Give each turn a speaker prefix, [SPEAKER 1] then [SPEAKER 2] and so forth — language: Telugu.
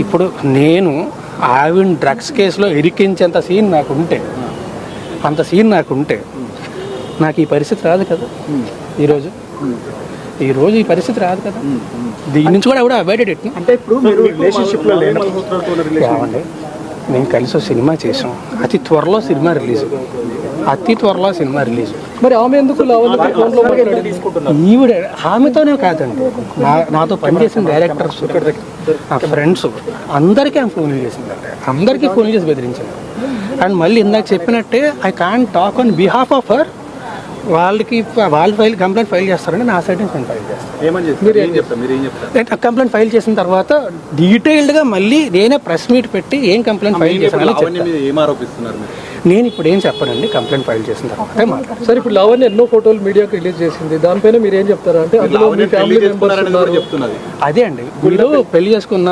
[SPEAKER 1] ఇప్పుడు నేను ఆవిడ డ్రగ్స్ కేసులో ఇరికించేంత సీన్ నాకుంటే, అంత సీన్ నాకుంటే నాకు ఈ పరిస్థితి రాదు కదా. ఈరోజు ఈ పరిస్థితి రాదు కదా. దీని నుంచి కూడా అవాయిడెడ్ ఎట్లా
[SPEAKER 2] అంటే ఇప్పుడు మీరు రిలేషన్షిప్లో
[SPEAKER 1] ఏమండి, నేను కలిసి సినిమా చేసాం. అతి త్వరలో సినిమా రిలీజ్.
[SPEAKER 2] మరి ఆమె ఎందుకు
[SPEAKER 1] ఈవిడ ఆమెతోనే కాదండి, నాతో పనిచేసిన డైరెక్టర్స్, నా ఫ్రెండ్స్ అందరికీ ఆమె ఫోన్లు చేసిందండి. అందరికీ ఫోన్ చేసి బెదిరించింది. అండ్ మళ్ళీ ఇందాక చెప్పినట్టే I can't talk on behalf of her. వాళ్ళు కంప్లైంట్ ఫైల్ చేస్తారండి, నా సైడ్ నుంచి నేను ఫైల్ చేస్తాను. కంప్లైంట్ ఫైల్ చేసిన తర్వాత డీటెయిల్డ్గా మళ్ళీ నేనే ప్రెస్ మీట్ పెట్టి ఏం కంప్లైంట్ ఫైల్ చేశాను. నేను ఇప్పుడు ఏం చెప్పనండి, కంప్లైంట్ ఫైల్ చేసిన తర్వాత మాట్లాడతాను.
[SPEAKER 2] సార్, ఇప్పుడు లావణ్య ఎన్నో ఫోటోలు మీడియాకి రిలీజ్ చేసింది, దానిపైన మీరు ఏం చెప్తారా? అంటే అందులో మీ ఫ్యామిలీ మెంబర్స్
[SPEAKER 1] అదే అండి, మీరు పెళ్లి చేసుకున్న